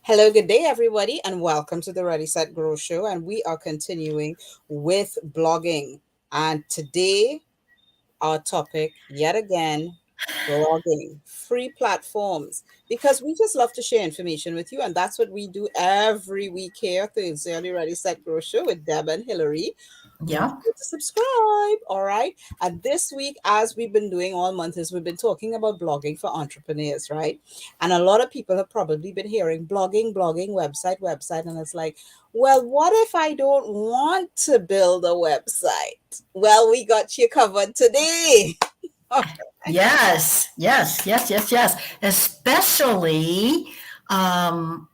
Hello, good day, everybody, and welcome to the Ready Set Grow Show. And we are continuing with blogging. And today, our topic, yet again, blogging, free platforms, because we just love to share information with you. And that's what we do every week here, Thursday on the Ready Set Grow Show with Deb and Hillary. Don't Yeah. forget to subscribe. All right. And this week, as we've been doing all month, is we've been talking about blogging for entrepreneurs, right? And a lot of people have probably been hearing blogging, blogging, website. And it's like, well, what if I don't want to build a website? Well, we got you covered today. Yes. Yes. Yes. Yes. Yes. Especially um,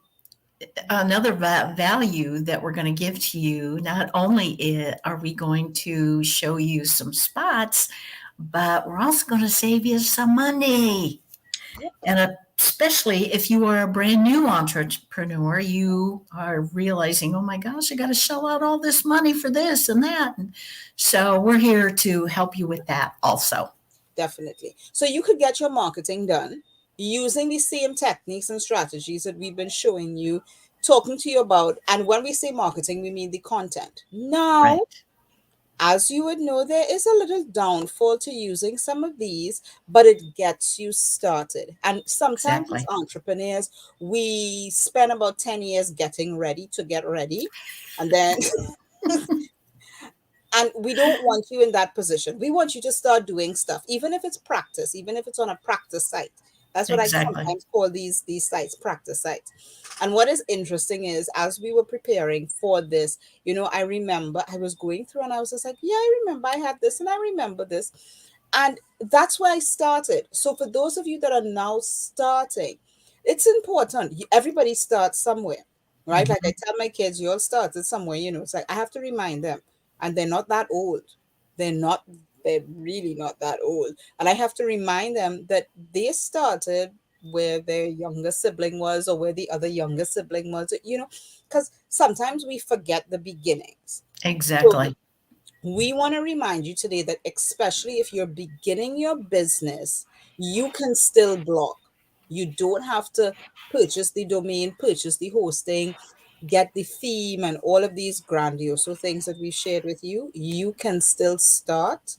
another value that we're going to give to you. Not only are we going to show you some spots, but we're also going to save you some money. And especially if you are a brand new entrepreneur, you are realizing, oh my gosh, I got to shell out all this money for this and that. And so we're here to help you with that also. Definitely. So you could get your marketing done using the same techniques and strategies that we've been showing you, talking to you about. And when we say marketing, we mean the content. Now, Right. as you would know, there is a little downfall to using some of these, but it gets you started. And sometimes as Exactly. entrepreneurs, we spend about 10 years getting ready to get ready. And then and we don't want you in that position. We want you to start doing stuff, even if it's practice, even if it's on a practice site. That's what I Exactly. sometimes call these sites, practice sites. And what is interesting is, as we were preparing for this, I remember I was going through and I was just like, yeah, I remember I had this and I remember this. And that's where I started. So for those of you that are now starting, it's important. Everybody starts somewhere, right? Like I Mhm. tell my kids, you all started somewhere, it's like I have to remind them, and they're not that old. They're not, they're really not that old. And I have to remind them that they started where their younger sibling was or where the other younger sibling was, because sometimes we forget the beginnings. So Exactly. we want to remind you today that, especially if you're beginning your business, you can still blog. You don't have to purchase the domain, purchase the hosting, get the theme, and all of these grandiose things that we shared with you. You can still start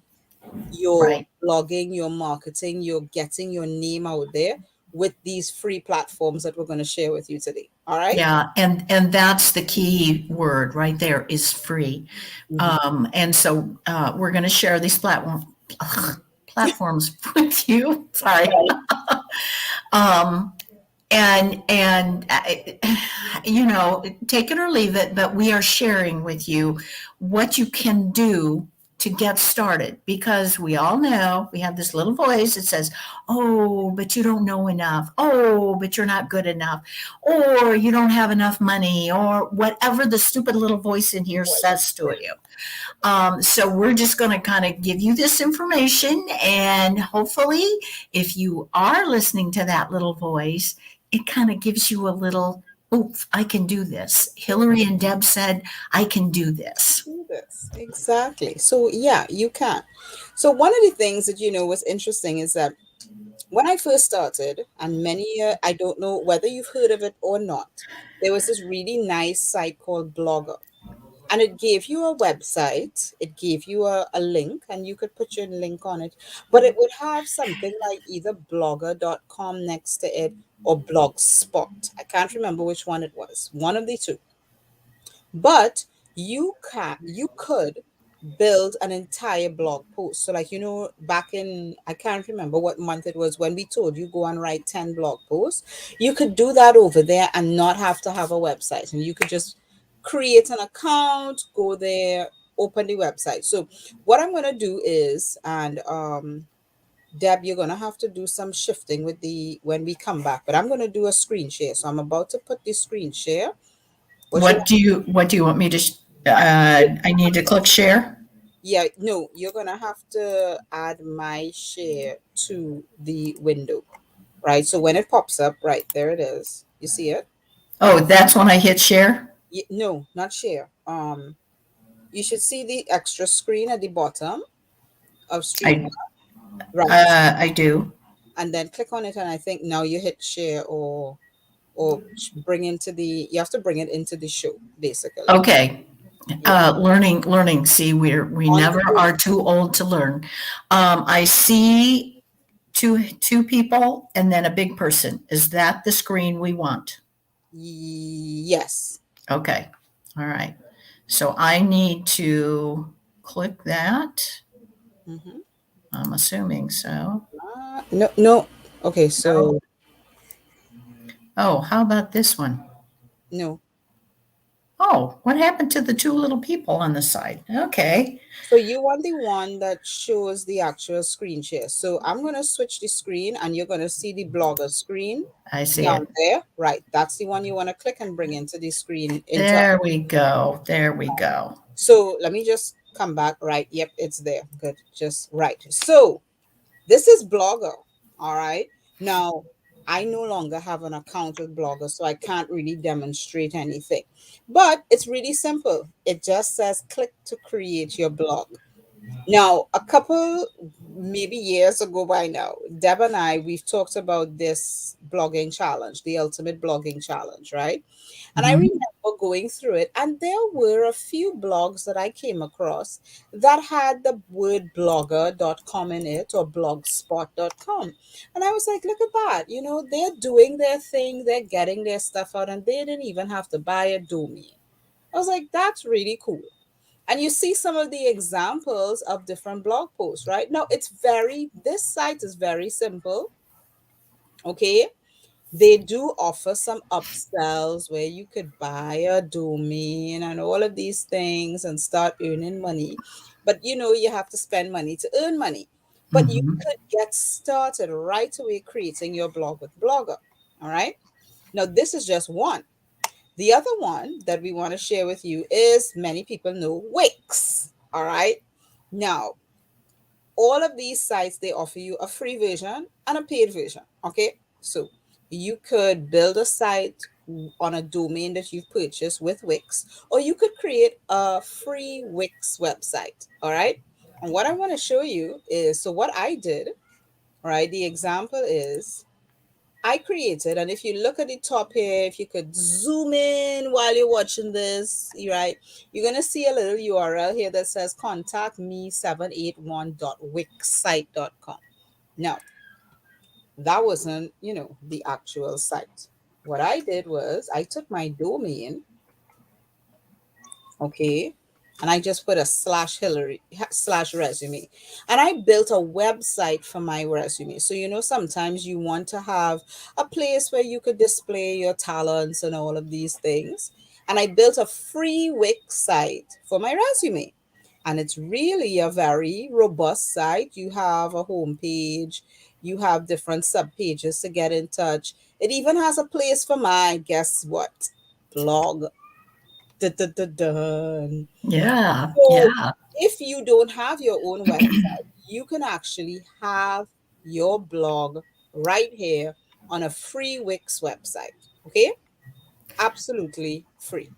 your Right. blogging, your marketing, your getting your name out there with these free platforms that we're going to share with you today. All right. Yeah, and that's the key word right there is free. Mhm. And so we're going to share these platforms with you. Sorry. Um, and take it or leave it, but we are sharing with you what you can do to get started, because we all know we have this little voice that says, oh, but you don't know enough, oh, but you're not good enough, or you don't have enough money, or whatever the stupid little voice in here says to you. So we're just going to kind of give you this information, and hopefully, if you are listening to that little voice, it kind of gives you a little, oof, I can do this. Hillary and Deb said, I can do this. Do this. Exactly. So yeah, you can. So one of the things that was interesting is that when I first started, and I don't know whether you've heard of it or not, there was this really nice site called Blogger. And it gave you a website, it gave you a link, and you could put your link on it. But it would have something like either blogger.com next to it or Blogspot. I can't remember which one it was, one of the two. But you could build an entire blog post. So like back in, I can't remember what month it was when we told you go and write 10 blog posts. You could do that over there and not have to have a website, and you could just create an account, go there, open the website. So what I'm going to do is, and Deb, you're going to have to do some shifting with the when we come back, but I'm going to do a screen share. So I'm about to put the screen share. What you What do you want me to, I need to click share? Yeah, no, you're gonna have to add my share to the window, right? So when it pops up, right there it is. You see it? Oh, that's when I hit share? No, not share. You should see the extra screen at the bottom of I, StreamYard, right? I do. And then click on it, and I think now you hit share, or or bring into the, you have to bring it into the show, basically. Okay. Yeah. Learning. See, we On never the go. are too old to learn. I see two people and then a big person. Is that the screen we want? Yes. Okay. All right. So I need to click that. Hmm. I'm assuming so. No, no. Okay, No. so Oh, how about this one? no. Oh, what happened to the two little people on the side? Okay. So you want the one that shows the actual screen share. So I'm going to switch the screen and you're going to see the blogger screen I see down it. there. Right. That's the one you want to click and bring into the screen into. There we go. There we go. So let me just come back. Right. Yep, it's there. Good. Just right. So this is Blogger. All right. Now, I no longer have an account with Blogger, so I can't really demonstrate anything. But it's really simple. It just says click to create your blog. Now, a couple, maybe years ago by now, Deb and I, we've talked about this blogging challenge, the ultimate blogging challenge, right? And I Mhm. remember going through it, and there were a few blogs that I came across that had the word blogger.com in it or blogspot.com. And I was like, look at that. They're doing their thing, they're getting their stuff out, and they didn't even have to buy a domain. I was like, that's really cool. And you see some of the examples of different blog posts, right? Now, this site is very simple. Okay. They do offer some upsells where you could buy a domain and all of these things and start earning money. But you have to spend money to earn money. But you Mhm. could get started right away creating your blog with Blogger. All right. Now, this is just one. The other one that we want to share with you is many people know Wix. All right. Now, all of these sites, they offer you a free version and a paid version. Okay. So you could build a site on a domain that you've purchased with Wix, or you could create a free Wix website. All right. And what I want to show you is, so what I did, right? The example is I created, and if you look at the top here, if you could zoom in while you're watching this, right, you're going to see a little URL here that says contact me 781.wixsite.com. Now, that wasn't, the actual site. What I did was I took my domain, okay, and I just put a slash resume, and I built a website for my resume. So sometimes you want to have a place where you could display your talents and all of these things, and I built a free Wix site for my resume. And it's really a very robust site. You have a home page, you have different sub pages to get in touch. It even has a place for my, guess what, blog. Dun, dun, dun, dun. Yeah. So Yeah. if you don't have your own website, you can actually have your blog right here on a free Wix website. Okay? Absolutely free.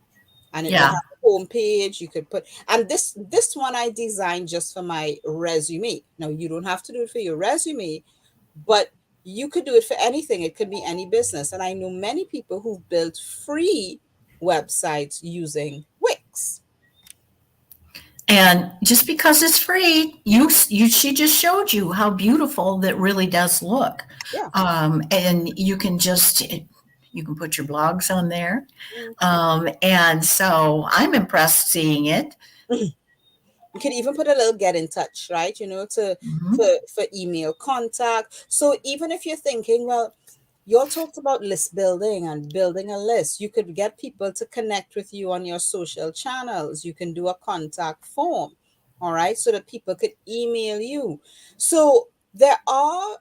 And it will Yeah. have a home page. You could put, and this one I designed just for my resume. Now you don't have to do it for your resume, but you could do it for anything. It could be any business. And I know many people who've built free websites using Wix. And just because it's free, she just showed you how beautiful that really does look. Yeah. And you can put your blogs on there. Mhm. And so I'm impressed seeing it. You can even put a little get in touch, right? To Mhm. for email contact. So even if you're thinking, well, you all talked about list building and building a list. You could get people to connect with you on your social channels. You can do a contact form, all right, so that people could email you. So there are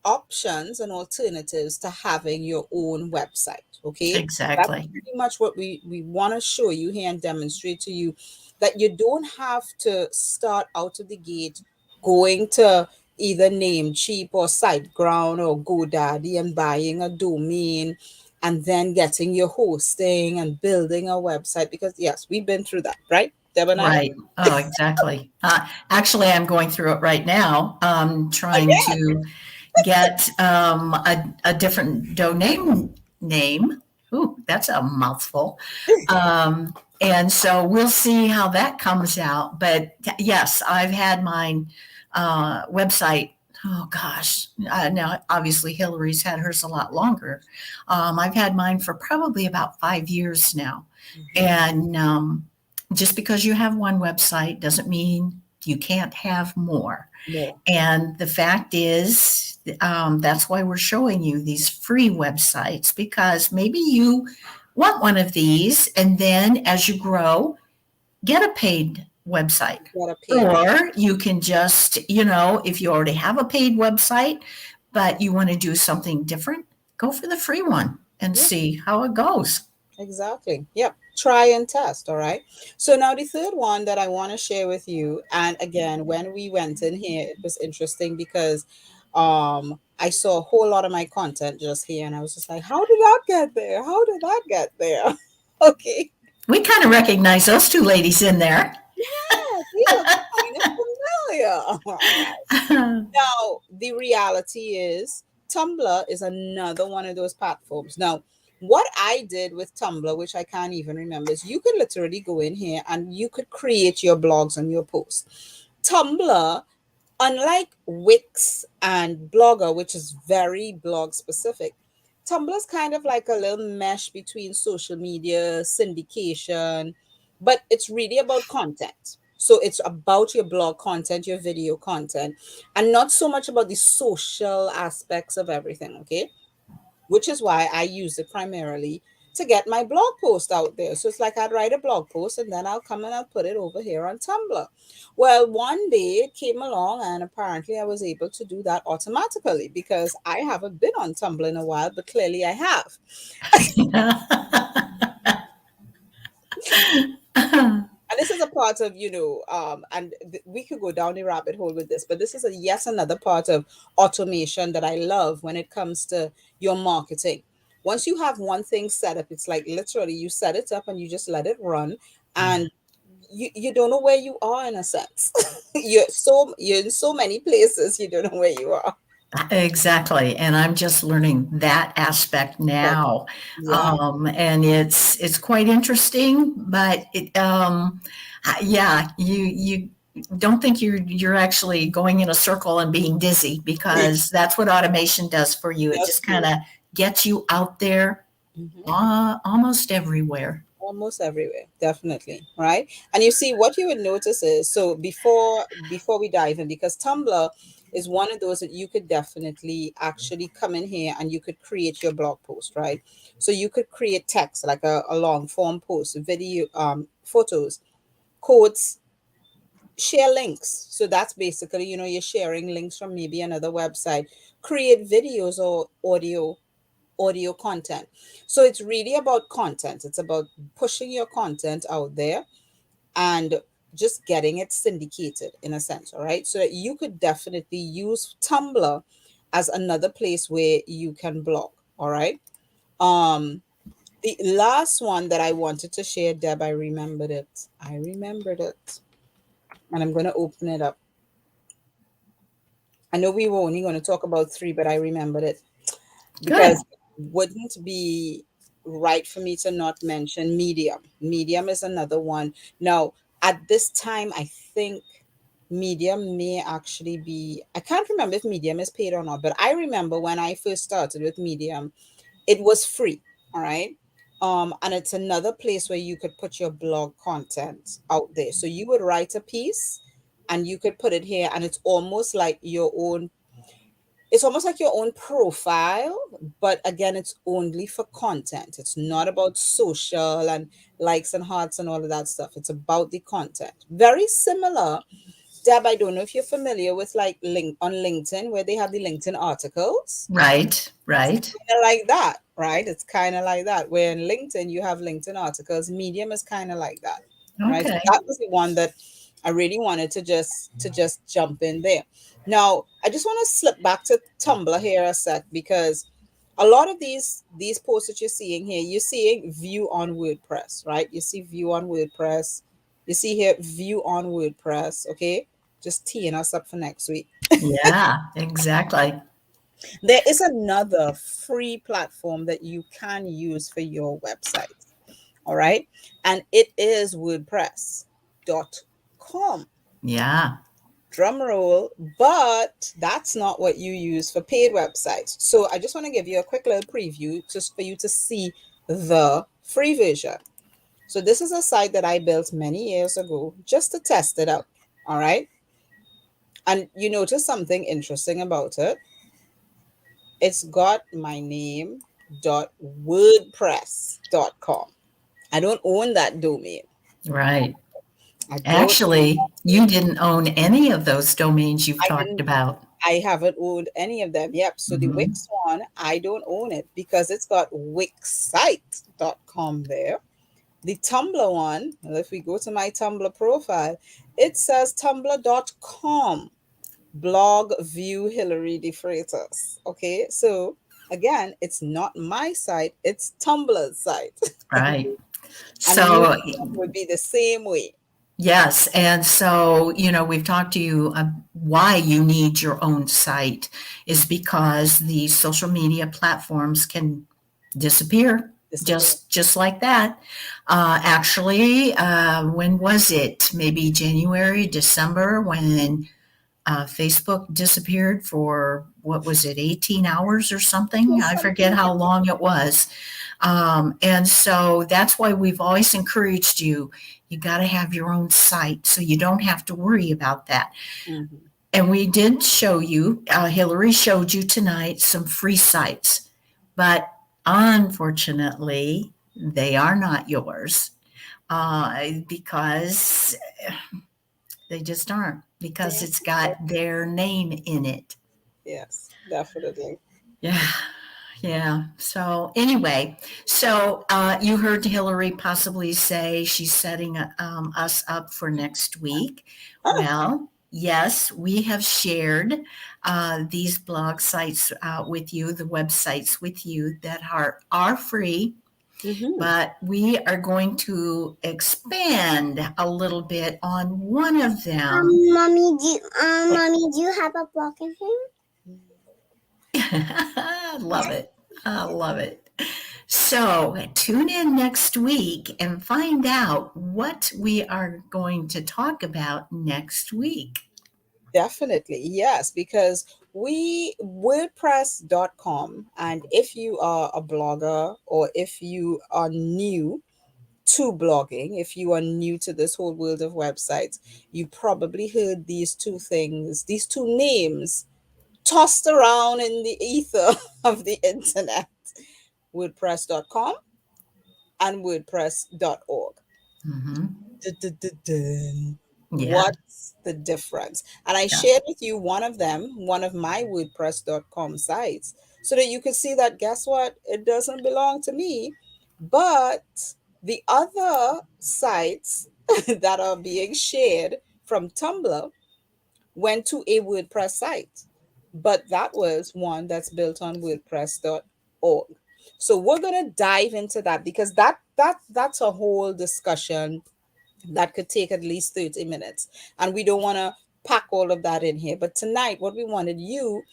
options and alternatives to having your own website. Okay. That's Exactly. pretty much what we want to show you here and demonstrate to you, that you don't have to start out of the gate going to either Namecheap or SiteGround or GoDaddy and buying a domain and then getting your hosting and building a website. Because yes, we've been through that, right? Deb and I. Right. Oh, exactly. Actually, I'm going through it right now, trying Again. to get a different domain name. Ooh, that's a mouthful. And so we'll see how that comes out. But yes, I've had mine website. Oh gosh, now obviously Hillary's had hers a lot longer. I've had mine for probably about 5 years now, Mhm. and just because you have one website doesn't mean you can't have more. No. And the fact is, that's why we're showing you these free websites because maybe you want one of these, and then as you grow, get a paid website. Got a paid one. Or you can just, if you already have a paid website, but you want to do something different, go for the free one and Yeah, see how it goes. exactly. Yep. Try and test. All right. So now the third one that I want to share with you, and again, when we went in here, it was interesting because I saw a whole lot of my content just here, and I was just like, how did that get there? How did that get there? Okay. We kind of recognize those two ladies in there. Yeah, they look kind of familiar. All right. Now, the reality is, Tumblr is another one of those platforms. Now, what I did with Tumblr, which I can't even remember, is you could literally go in here and you could create your blogs and your posts. Tumblr, unlike Wix and Blogger, which is very blog specific, Tumblr's kind of like a little mesh between social media, syndication, but it's really about content. So it's about your blog content, your video content, and not so much about the social aspects of everything, okay? Which is why I use it primarily to get my blog post out there. So it's like I'd write a blog post and then I'll come and I'll put it over here on Tumblr. Well, one day it came along and apparently I was able to do that automatically because I haven't been on Tumblr in a while, but clearly I have. And this is a part of, we could go down the rabbit hole with this, but this is a yes another part of automation that I love when it comes to your marketing. Once you have one thing set up, it's like literally you set it up and you just let it run, and you don't know where you are in a sense. You're in so many places you don't know where you are. Exactly, and I'm just learning that aspect But now, yeah, and it's quite interesting. But yeah, you don't think you're actually going in a circle and being dizzy because that's what automation does for you. It that's just kind true. of gets you out there, Mhm. almost everywhere. Almost everywhere, definitely, right? And you see what you would notice is, so before we dive in, because Tumblr is one of those that you could definitely actually come in here and you could create your blog post, right? So you could create text like a long form post, video, photos, quotes, share links. So that's basically, you're sharing links from maybe another website, create videos or audio content. So it's really about content. It's about pushing your content out there and just getting it syndicated in a sense, all right? So that you could definitely use Tumblr as another place where you can blog, all right? Um the last one that I wanted to share, Deb, I remembered it. I remembered it. And I'm going to open it up. I know we were only going to talk about three, but I remembered it Good. because it wouldn't be right for me to not mention Medium. Medium is another one. Now, at this time, I think Medium may actually be, I can't remember if Medium is paid or not, but I remember when I first started with Medium, it was free. All right. And it's another place where you could put your blog content out there. So you would write a piece and you could put it here, and it's almost like your own profile, but again, it's only for content. It's not about social and likes and hearts and all of that stuff. It's about the content. Very similar, Deb. I don't know if you're familiar with like link on LinkedIn where they have the LinkedIn articles. Right, It's right. kind of like that, right? It's kind of like that. Where in LinkedIn you have LinkedIn articles, Medium is kind of like that, right? So Okay. that was the one that I really wanted to just jump in there. Now, I just want to slip back to Tumblr here a sec because a lot of these posts that you're seeing here, you're seeing view on WordPress, right? You see view on WordPress. You see here view on WordPress. Okay, just teeing us up for next week. Yeah, exactly. There is another free platform that you can use for your website. All right. And it is WordPress.com. Yeah. Drum roll, but that's not what you use for paid websites. So I just want to give you a quick little preview just for you to see the free version. So this is a site that I built many years ago just to test it out. All right. And you notice something interesting about it. It's got my name dot wordpress.com. I don't own that domain. Right. I don't own Actually, that you domain. didn't own any of those domains you've I talked didn't about. I haven't owned any of them. Yep. So the Hmm. Wix one, I don't own it because it's got wixsite.com there. The Tumblr one, well, if we go to my Tumblr profile, it says tumblr.com. Blog view Hillary de Freitas. Okay. So again, it's not my site, it's Tumblr's site. Right. And you So, would be the same way. yes. And so, we've talked to you why you need your own site is because these social media platforms can disappear Disappear. just like that. Actually, when was it? Maybe January, December, when Facebook disappeared for what was it, 18 hours or something? I forget Something how like long it was. And so that's why we've always encouraged you. You got to have your own site so you don't have to worry about that. mhm. And we did show you, Hillary showed you tonight some free sites, but unfortunately, they are not yours because they just aren't, because it's got their name in it. Yes, definitely. Yeah. Yeah. So anyway, so you heard Hillary possibly say she's setting us up for next week. Ah, Well, yes, we have shared these blog sites with you, the websites with you that are free, mhm. but we are going to expand a little bit on one of them. Mommy, do you have a block in here? I love it. I love it. So tune in next week and find out what we are going to talk about next week. Definitely, yes, because we WordPress.com, and if you are a blogger or if you are new to blogging, if you are new to this whole world of websites, you probably heard these two things, these two names tossed around in the ether of the internet: WordPress.com and WordPress.org. Mm-hmm. Dun. Yeah. What's the difference? And I Yeah. shared with you one of them, one of my WordPress.com sites, so that you could see that guess what? It doesn't belong to me. But the other sites that are being shared from Tumblr went to a WordPress site. But that was one that's built on WordPress.org. So we're gonna dive into that because that's a whole discussion that could take at least 30 minutes. And we don't want to pack all of that in here. But tonight, what we wanted you,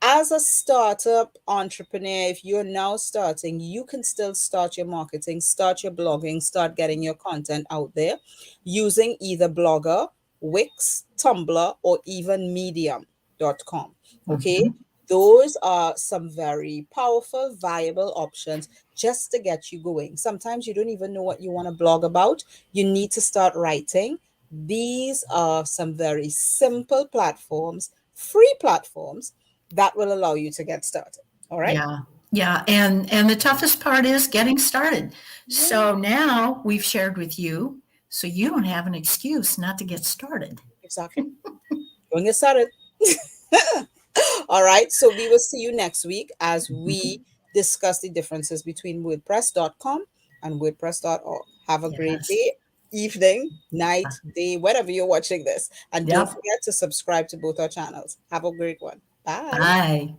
as a startup entrepreneur, if you're now starting, you can still start your marketing, start your blogging, start getting your content out there using either Blogger, Wix, Tumblr, or even Medium.com. Okay. Mm-hmm. Those are some very powerful, viable options just to get you going. Sometimes you don't even know what you want to blog about. You need to start writing. These are some very simple platforms, free platforms that will allow you to get started. All right? Yeah. Yeah. And the toughest part is getting started. Yeah, So now we've shared with you, so you don't have an excuse not to get started. exactly. Go and get started. All right. So we will see you next week as we Mhm. discuss the differences between WordPress.com and WordPress.org. Have a great Yes. day, evening, night, day, wherever you're watching this. And don't Yep. forget to subscribe to both our channels. Have a great one. Bye. Bye.